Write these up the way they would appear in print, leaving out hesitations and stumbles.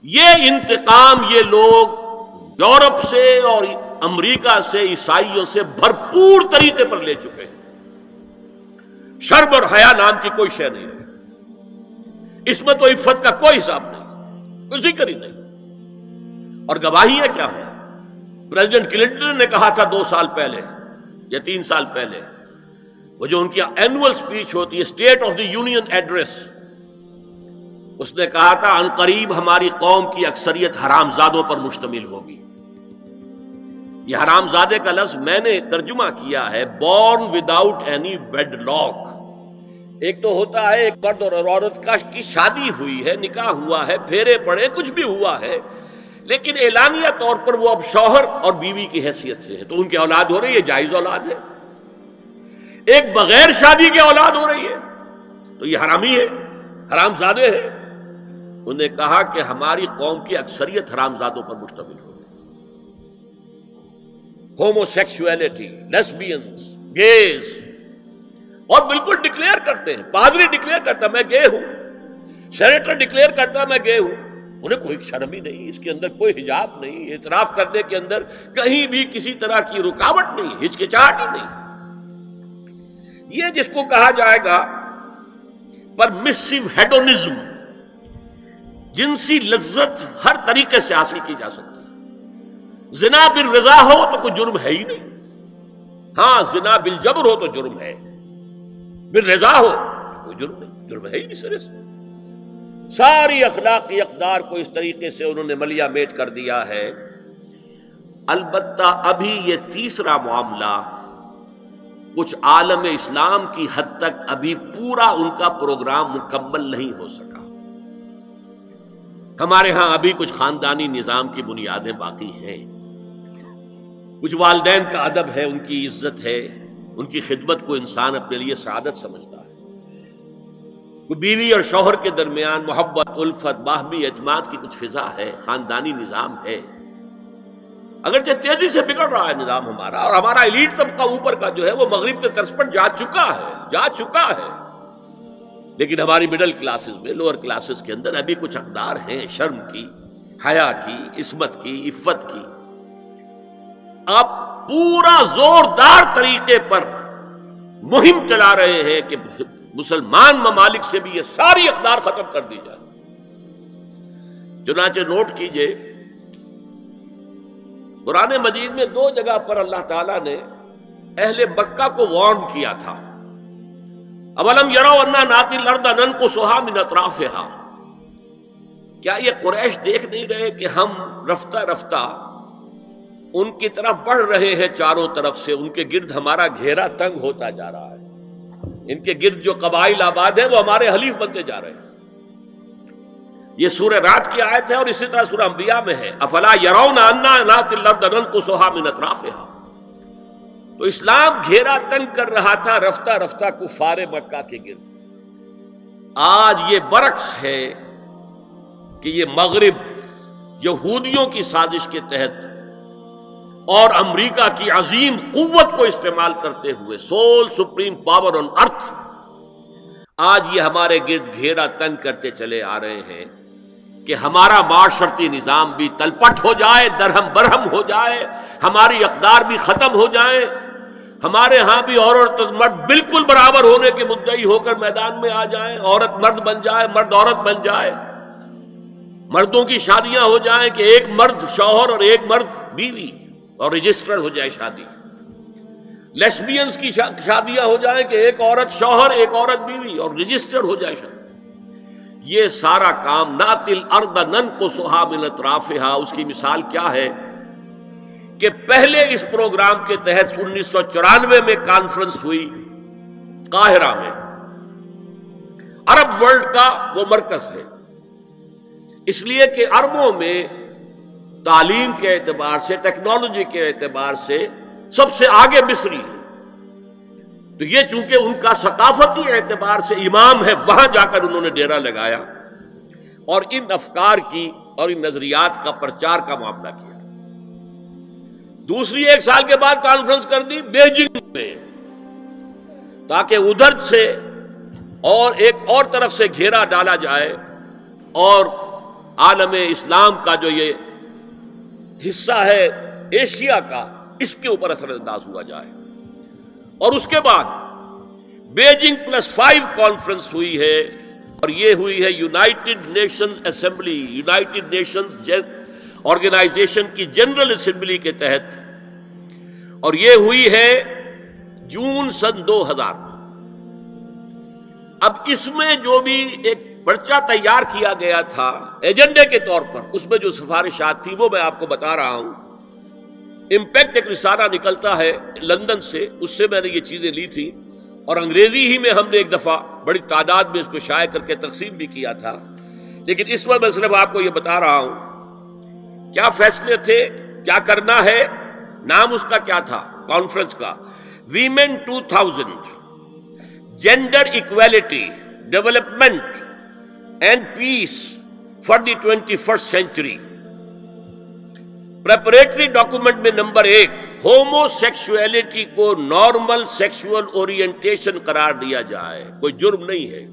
یہ انتقام یہ لوگ یورپ سے اور امریکہ سے عیسائیوں سے بھرپور طریقے پر لے چکے ہیں۔ شرم اور حیا نام کی کوئی شے نہیں رہی، عصمت و عفت کا کوئی حساب نہیں، کوئی ذکر ہی نہیں۔ اور گواہیاں کیا ہیں؟ پریزیڈنٹ کلنٹن نے کہا تھا 2 سال پہلے یا 3 سال پہلے، وہ جو ان کی اینول سپیچ ہوتی ہے، state of the union address, اس نے کہا تھا ان قریب ہماری قوم کی اکثریت حرام زادوں پر مشتمل ہوگی۔ یہ حرام زادے کا لفظ میں نے ترجمہ کیا ہے born without any wedlock. ایک تو ہوتا ہے ایک مرد اور عورت کی شادی ہوئی ہے، نکاح ہوا ہے، پھیرے پڑے، کچھ بھی ہوا ہے، لیکن اعلانیہ طور پر وہ اب شوہر اور بیوی کی حیثیت سے ہے، تو ان کی اولاد ہو رہی ہے، جائز اولاد ہے۔ ایک بغیر شادی کی اولاد ہو رہی ہے تو یہ حرامی ہے، حرام زادے ہے۔ انہوں نے کہا کہ ہماری قوم کی اکثریت حرام زادوں پر مشتمل ہو، ہومو سیکسولیٹی، لیسبینز، گیز، اور بالکل ڈکلیئر کرتے ہیں، پادری ڈکلیئر کرتا میں گے ہوں، سینیٹر ڈکلیئر کرتا میں گے ہوں، انہیں کوئی شرم ہی نہیں، اس کے اندر کوئی حجاب نہیں، اعتراف کرنے کے اندر کہیں بھی کسی طرح کی رکاوٹ نہیں، ہچکچاہٹ ہی نہیں۔ یہ جس کو کہا جائے گا پرمیسو ہیڈونزم، جنسی لذت ہر طریقے سے حاصل کی جا سکتی ہے۔ زنا بالرضا ہو تو کوئی جرم ہے ہی نہیں، ہاں زنا بالجبر ہو تو جرم ہے، بالرضا ہو تو کوئی جرم نہیں، جرم ہے ہی نہیں سرے سے۔ ساری اخلاقی اقدار کو اس طریقے سے انہوں نے ملیا میٹ کر دیا ہے۔ البتہ ابھی یہ تیسرا معاملہ کچھ عالم اسلام کی حد تک ابھی پورا ان کا پروگرام مکمل نہیں ہو سکا۔ ہمارے ہاں ابھی کچھ خاندانی نظام کی بنیادیں باقی ہیں، کچھ والدین کا ادب ہے، ان کی عزت ہے، ان کی خدمت کو انسان اپنے لیے سعادت سمجھتا ہے، کوئی بیوی اور شوہر کے درمیان محبت، الفت، باہمی اعتماد کی کچھ فضا ہے، خاندانی نظام ہے۔ اگرچہ تیزی سے بگڑ رہا ہے نظام ہمارا، اور ہمارا ایلیٹ طبقہ اوپر کا جو ہے وہ مغرب کے طرز پر جا چکا ہے، لیکن ہماری مڈل کلاسز میں، لوور کلاسز کے اندر ابھی کچھ اقدار ہیں شرم کی، حیا کی، عصمت کی، عفت کی۔ آپ پورا زوردار طریقے پر مہم چلا رہے ہیں کہ مسلمان ممالک سے بھی یہ ساری اقدار ختم کر دی جائے۔ چنانچہ نوٹ کیجئے، قرآن مجید میں 2 جگہ پر اللہ تعالیٰ نے اہل مکہ کو وارن کیا تھا۔ اولم یروا انا ناتی الارض ننقصها من اطرافها، کیا یہ قریش دیکھ نہیں رہے کہ ہم رفتہ رفتہ ان کی طرف بڑھ رہے ہیں، چاروں طرف سے ان کے گرد ہمارا گھیرا تنگ ہوتا جا رہا ہے، ان کے گرد جو قبائل آباد ہیں وہ ہمارے حلیف بنتے جا رہے ہیں۔ یہ سورہ رعد کی آیت ہے، اور اسی طرح سورہ انبیاء میں ہے افلا یرون انا ناتی الارض ننقصها من اطرافها۔ تو اسلام گھیرا تنگ کر رہا تھا رفتہ رفتہ کفار مکہ کے گرد۔ آج یہ برعکس ہے کہ یہ مغرب یہودیوں کی سازش کے تحت اور امریکہ کی عظیم قوت کو استعمال کرتے ہوئے، سول سپریم پاور آن ارتھ، آج یہ ہمارے گرد گھیرا تنگ کرتے چلے آ رہے ہیں کہ ہمارا معاشرتی نظام بھی تلپٹ ہو جائے، درہم برہم ہو جائے، ہماری اقدار بھی ختم ہو جائیں، ہمارے ہاں بھی عورت اور مرد بالکل برابر ہونے کے مدعی ہو کر میدان میں آ جائیں، عورت مرد بن جائے، مرد عورت بن جائے، مردوں کی شادیاں ہو جائیں کہ ایک مرد شوہر اور ایک مرد بیوی، اور رجسٹر ہو جائے شادی، لیسبینز کی شادیاں ہو جائیں کہ ایک عورت شوہر ایک عورت بیوی اور رجسٹر ہو جائے شادی۔ یہ سارا کام ناتی الارض ننقصها من اطرافها، اس کی مثال کیا ہے کہ پہلے اس پروگرام کے تحت 1994 میں کانفرنس ہوئی قاہرہ میں، عرب ورلڈ کا وہ مرکز ہے، اس لیے کہ عربوں میں تعلیم کے اعتبار سے، ٹیکنالوجی کے اعتبار سے سب سے آگے مصری ہے، تو یہ چونکہ ان کا ثقافتی اعتبار سے امام ہے، وہاں جا کر انہوں نے ڈیرا لگایا اور ان افکار کی اور ان نظریات کا پرچار کا معاملہ کیا۔ دوسری 1 سال کے بعد کانفرنس کر دی بیجنگ میں، تاکہ ادھر سے اور ایک اور طرف سے گھیرا ڈالا جائے اور عالم اسلام کا جو یہ حصہ ہے ایشیا کا، اس کے اوپر اثر انداز ہوا جائے. اور اس کے بعد بیجنگ +5 کانفرنس ہوئی ہے، اور یہ ہوئی ہے united nations assembly, united nations organisation کی جنرل اسمبلی کے تحت، اور یہ ہوئی ہے جون سن 2000. اب اس میں جو بھی ایک پرچہ تیار کیا گیا تھا ایجنڈے کے طور پر، اس میں جو سفارشات تھی وہ میں آپ کو بتا رہا ہوں. امپیکٹ ایک رسالہ نکلتا ہے لندن سے، اس سے میں نے یہ چیزیں لی تھی، اور انگریزی ہی میں ہم نے ایک دفعہ بڑی تعداد میں اس کو شائع کر کے تقسیم بھی کیا تھا. لیکن اس وقت میں صرف آپ کو یہ بتا رہا ہوں کیا فیصلے تھے، کیا کرنا ہے. نام اس کا کیا تھا کانفرنس کا؟ Women 2000 gender equality development and peace for the 21st century. Preparatory document میں نمبر 1 ہومو سیکسولیٹی کو نارمل سیکسول اورینٹیشن قرار دیا جائے. کوئی جرم نہیں ہے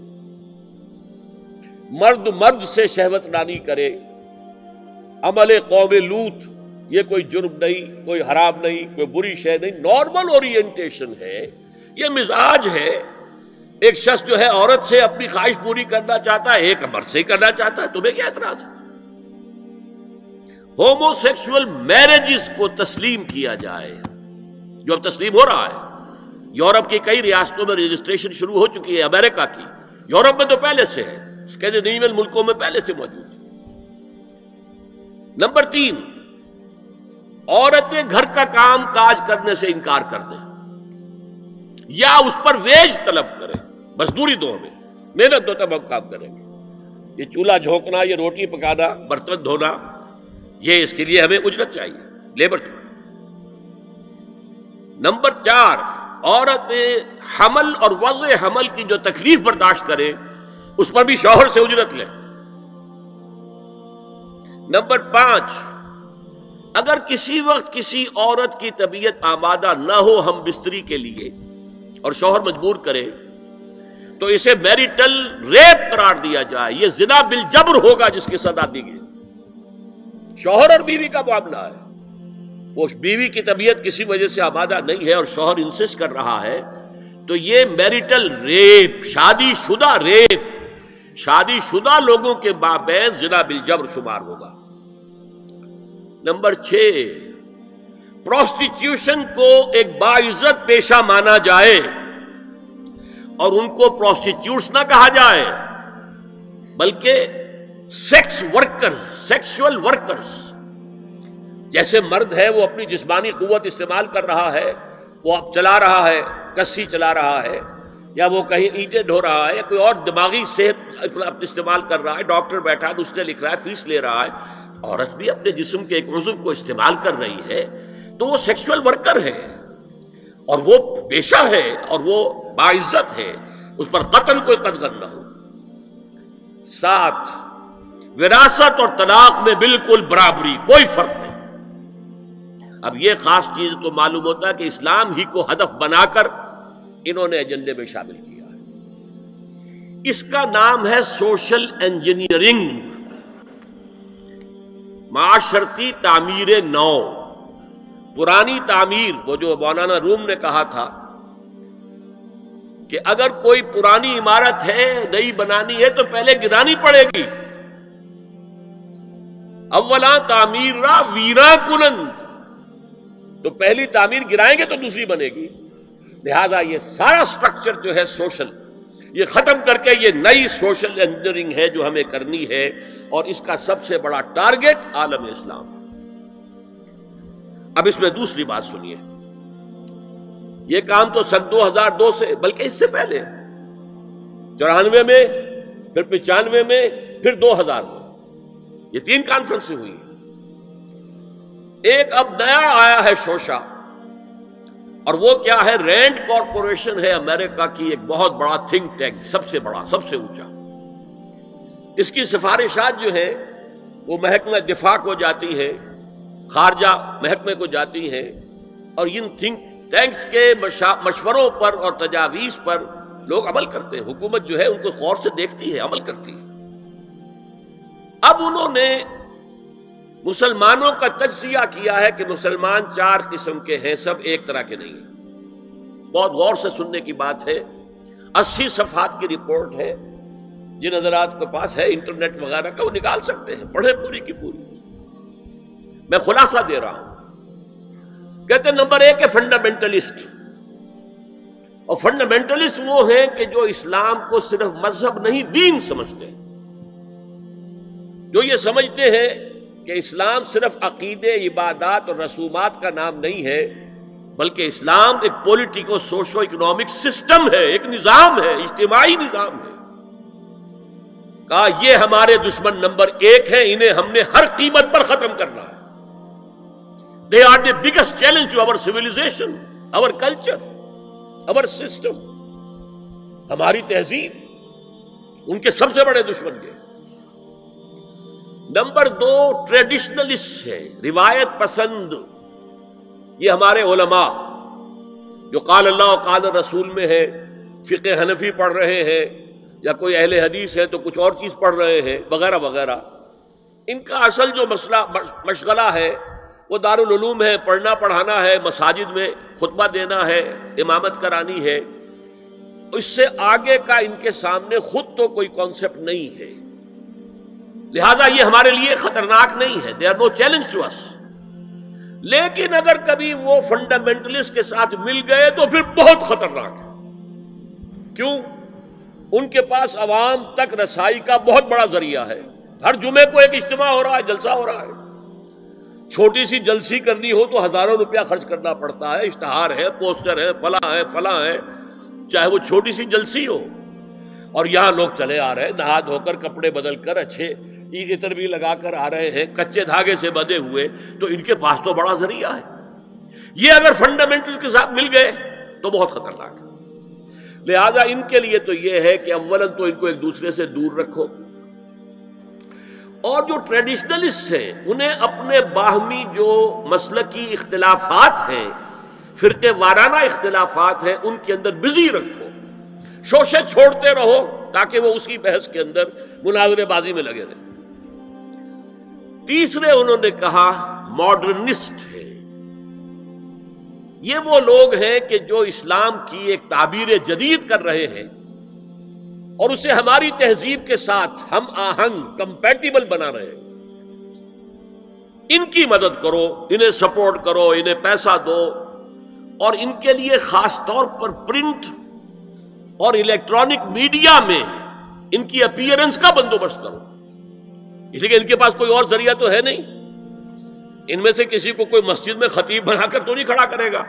مرد مرد سے شہوت رانی کرے، عمل قوم لوط، یہ کوئی جرم نہیں، کوئی حرام نہیں، کوئی بری شے نہیں، نارمل اورینٹیشن ہے، یہ مزاج ہے. ایک شخص جو ہے عورت سے اپنی خواہش پوری کرنا چاہتا ہے، ایک مرد سے ہی کرنا چاہتا ہے، تمہیں کیا اعتراض ہے؟ ہومو سیکسول میرجز کو تسلیم کیا جائے، جو اب تسلیم ہو رہا ہے. یورپ کی کئی ریاستوں میں رجسٹریشن شروع ہو چکی ہے، امریکہ کی، یورپ میں تو پہلے سے ہے، اسکینڈینیوین ملکوں میں پہلے سے موجود ہے. نمبر 3 عورتیں گھر کا کام کاج کرنے سے انکار کر دیں یا اس پر ویج طلب کریں، مزدوری دو، ہمیں محنت دو تب ہم کام کریں گے. یہ چولہا جھونکنا، یہ روٹی پکانا، برتن دھونا، یہ اس کے لیے ہمیں اجرت چاہیے، لیبر چاہیے. نمبر 4 عورتیں حمل اور وضع حمل کی جو تکلیف برداشت کریں اس پر بھی شوہر سے اجرت لیں. نمبر 5 اگر کسی وقت کسی عورت کی طبیعت آمادہ نہ ہو ہم بستری کے لیے اور شوہر مجبور کرے تو اسے میریٹل ریپ قرار دیا جائے. یہ زنا بالجبر ہوگا جس کی سزا دی گئی. شوہر اور بیوی کا معاملہ ہے، وہ بیوی کی طبیعت کسی وجہ سے آمادہ نہیں ہے اور شوہر انسسٹ کر رہا ہے تو یہ میریٹل ریپ، شادی شدہ ریپ، شادی شدہ لوگوں کے مابین زنا بالجبر شمار ہوگا. نمبر 6 پروسٹیٹیوشن کو ایک باعزت پیشہ مانا جائے اور ان کو پروسٹیٹیوٹس نہ کہا جائے بلکہ سیکس ورکرز، سیکسول ورکرز. جیسے مرد ہے وہ اپنی جسمانی قوت استعمال کر رہا ہے، وہ اب چلا رہا ہے، کسی چلا رہا ہے، یا وہ کہیں اینٹیں ڈھو رہا ہے، یا کوئی اور دماغی صحت استعمال کر رہا ہے، ڈاکٹر بیٹھا ہے اس نے لکھ رہا ہے، فیس لے رہا ہے. عورت بھی اپنے جسم کے ایک عضو کو استعمال کر رہی ہے تو وہ سیکسول ورکر ہے اور وہ پیشہ ہے اور وہ باعزت ہے، اس پر قتل کوئی قدغن نہ ہو. 7 وراثت اور طلاق میں بالکل برابری، کوئی فرق نہیں. اب یہ خاص چیز تو معلوم ہوتا ہے کہ اسلام ہی کو ہدف بنا کر انہوں نے ایجنڈے میں شامل کیا ہے. اس کا نام ہے سوشل انجینئرنگ، معاشرتی تعمیر نو. پرانی تعمیر، وہ جو مولانا روم نے کہا تھا کہ اگر کوئی پرانی عمارت ہے نئی بنانی ہے تو پہلے گرانی پڑے گی. اولا تعمیر را ویرا کنند، تو پہلی تعمیر گرائیں گے تو دوسری بنے گی. لہذا یہ سارا سٹرکچر جو ہے سوشل، یہ ختم کر کے یہ نئی سوشل انجینئرنگ ہے جو ہمیں کرنی ہے، اور اس کا سب سے بڑا ٹارگٹ عالم اسلام. اب اس میں دوسری بات سنیے، یہ کام تو سن 2002 سے، بلکہ اس سے پہلے 94 میں، پھر 95 میں، پھر 2000 میں، یہ 3 کانفرنسیں ہوئی. ایک اب نیا آیا ہے شوشا، اور وہ کیا ہے؟ رینڈ کارپوریشن ہے امریکہ کی ایک بہت بڑا تھنک ٹینک، سب سے بڑا، سب سے اونچا. اس کی سفارشات جو ہیں وہ محکمہ دفاع کو جاتی ہیں، خارجہ محکمے کو جاتی ہیں، اور ان تھنک ٹینکس کے مشوروں پر اور تجاویز پر لوگ عمل کرتے ہیں. حکومت جو ہے ان کو غور سے دیکھتی ہے، عمل کرتی ہے. اب انہوں نے مسلمانوں کا تجزیہ کیا ہے کہ مسلمان 4 قسم کے ہیں، سب ایک طرح کے نہیں ہیں۔ بہت غور سے سننے کی بات ہے، 80 صفحات کی رپورٹ ہے، جن حضرات کے پاس ہے انٹرنیٹ وغیرہ کا وہ نکال سکتے ہیں، پڑھیں پوری کی پوری۔ میں خلاصہ دے رہا ہوں۔ کہتے ہیں نمبر 1 ہے فنڈامنٹلسٹ، اور فنڈامنٹلسٹ وہ ہیں کہ جو اسلام کو صرف مذہب نہیں دین سمجھتے ہیں، جو یہ سمجھتے ہیں کہ اسلام صرف عقیدے، عبادات اور رسومات کا نام نہیں ہے، بلکہ اسلام ایک پولیٹیکو سوشو اکنامک سسٹم ہے، ایک نظام ہے، اجتماعی نظام ہے۔ کہا یہ ہمارے دشمن نمبر 1 ہیں، انہیں ہم نے ہر قیمت پر ختم کرنا ہے۔ They are the biggest challenge to our civilization, our culture, our system، ہماری تہذیب، ان کے سب سے بڑے دشمن یہ۔ نمبر 2 ٹریڈیشنلسٹ ہے، روایت پسند۔ یہ ہمارے علماء جو قال اللہ و قال رسول میں ہے، فقہ حنفی پڑھ رہے ہیں، یا کوئی اہل حدیث ہے تو کچھ اور چیز پڑھ رہے ہیں وغیرہ وغیرہ، ان کا اصل جو مشغلہ ہے وہ دارالعلوم ہے، پڑھنا پڑھانا ہے، مساجد میں خطبہ دینا ہے، امامت کرانی ہے۔ اس سے آگے کا ان کے سامنے خود تو کوئی کانسیپٹ نہیں ہے، لہذا یہ ہمارے لیے خطرناک نہیں ہے۔ They are no challenge to us. لیکن اگر کبھی وہ فنڈامنٹلسٹ کے ساتھ مل گئے تو پھر بہت خطرناک ہے۔ کیوں؟ ان کے پاس عوام تک رسائی کا بہت بڑا ذریعہ ہے۔ ہر جمعے کو ایک اجتماع ہو رہا ہے، جلسہ ہو رہا ہے۔ چھوٹی سی جلسی کرنی ہو تو ہزاروں روپیہ خرچ کرنا پڑتا ہے، اشتہار ہے، پوسٹر ہے، فلاں ہے، چاہے وہ چھوٹی سی جلسی ہو۔ اور یہاں لوگ چلے آ رہے ہیں، نہا دھو کر، کپڑے بدل کر، اچھے عطر بھی لگا کر آ رہے ہیں، کچے دھاگے سے بندھے ہوئے، تو ان کے پاس تو بڑا ذریعہ ہے۔ یہ اگر فنڈامنٹل کے ساتھ مل گئے تو بہت خطرناک ہے۔ لہذا ان کے لیے تو یہ ہے کہ اولاً تو ان کو ایک دوسرے سے دور رکھو، اور جو ٹریڈیشنلسٹ ہیں انہیں اپنے باہمی جو مسلکی اختلافات ہیں، فرقے وارانہ اختلافات ہیں، ان کے اندر بزی رکھو، شوشے چھوڑتے رہو تاکہ وہ اسی بحث کے اندر مناظرے بازی میں لگے رہے۔ تیسرے انہوں نے کہا ماڈرنسٹ ہے۔ یہ وہ لوگ ہیں کہ جو اسلام کی ایک تعبیر جدید کر رہے ہیں اور اسے ہماری تہذیب کے ساتھ ہم آہنگ، کمپیٹیبل بنا رہے ہیں۔ ان کی مدد کرو، انہیں سپورٹ کرو، انہیں پیسہ دو، اور ان کے لیے خاص طور پر پرنٹ اور الیکٹرانک میڈیا میں ان کی اپیئرنس کا بندوبست کرو، اس لیے کہ ان کے پاس کوئی اور ذریعہ تو ہے نہیں۔ ان میں سے کسی کو کوئی مسجد میں خطیب بنا کر تو نہیں کھڑا کرے گا،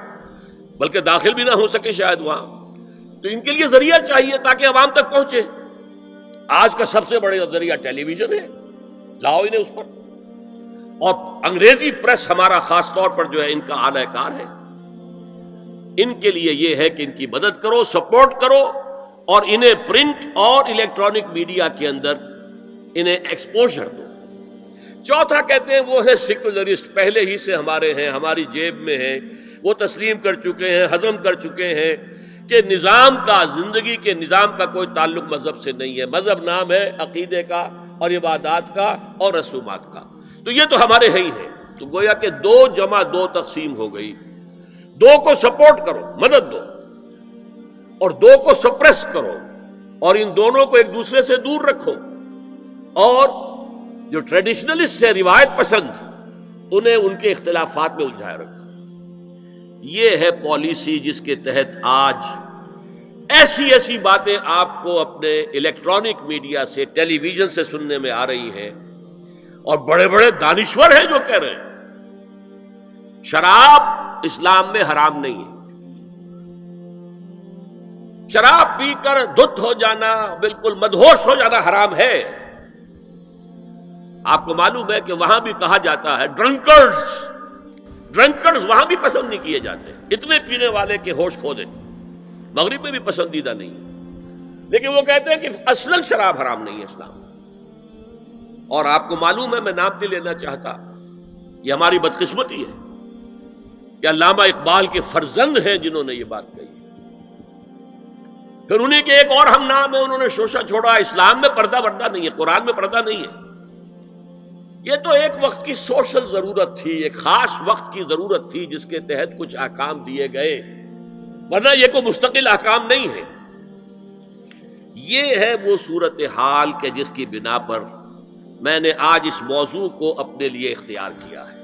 بلکہ داخل بھی نہ ہو سکے شاید وہاں، تو ان کے لیے ذریعہ چاہیے تاکہ عوام تک پہنچے۔ آج کا سب سے بڑا ذریعہ ٹیلی ویژن ہے، لاؤ انہیں اس پر، اور انگریزی پریس ہمارا خاص طور پر جو ہے ان کا اعلی کار ہے۔ ان کے لیے یہ ہے کہ ان کی مدد کرو، سپورٹ کرو، اور انہیں پرنٹ اور الیکٹرانک میڈیا کے اندر انہیں ایکسپوژر دو۔ چوتھا کہتے ہیں وہ ہے سیکولرسٹ، پہلے ہی سے ہمارے ہیں، ہماری جیب میں ہیں، وہ تسلیم کر چکے ہیں، ہضم کر چکے ہیں کہ نظام کا، زندگی کے نظام کا کوئی تعلق مذہب سے نہیں ہے، مذہب نام ہے عقیدے کا اور عبادات کا اور رسومات کا، تو یہ تو ہمارے ہی ہیں۔ تو گویا کہ 2 جمع 2 تقسیم ہو گئی، 2 کو سپورٹ کرو، مدد دو، اور 2 کو سپریس کرو، اور ان دونوں کو ایک دوسرے سے دور رکھو، اور جو ٹریڈیشنلسٹ ہے، روایت پسند، انہیں ان کے اختلافات میں الجھائے رکھو۔ یہ ہے پالیسی جس کے تحت آج ایسی باتیں آپ کو اپنے الیکٹرانک میڈیا سے، ٹیلی ویژن سے سننے میں آ رہی ہیں، اور بڑے بڑے دانشور ہیں جو کہہ رہے ہیں شراب اسلام میں حرام نہیں ہے، شراب پی کر دھت ہو جانا، بالکل مدہوش ہو جانا حرام ہے۔ آپ کو معلوم ہے کہ وہاں بھی کہا جاتا ہے ڈرنکرز وہاں بھی پسند نہیں کیے جاتے، اتنے پینے والے کے ہوش کھو دیں، مغرب میں بھی پسندیدہ نہیں ہے، لیکن وہ کہتے ہیں کہ اصلاً شراب حرام نہیں ہے اسلام۔ اور آپ کو معلوم ہے، میں نام نہیں لینا چاہتا، یہ ہماری بدقسمتی ہے کہ علامہ اقبال کے فرزند ہیں جنہوں نے یہ بات کہی، پھر انہیں کے ایک اور ہم نام ہے، انہوں نے شوشہ چھوڑا، اسلام میں پردہ وردہ نہیں ہے، قرآن میں پردہ نہیں ہے، یہ تو ایک وقت کی سوشل ضرورت تھی، ایک خاص وقت کی ضرورت تھی جس کے تحت کچھ احکام دیے گئے، ورنہ یہ کوئی مستقل احکام نہیں ہے۔ یہ ہے وہ صورتحال کہ جس کی بنا پر میں نے آج اس موضوع کو اپنے لیے اختیار کیا ہے۔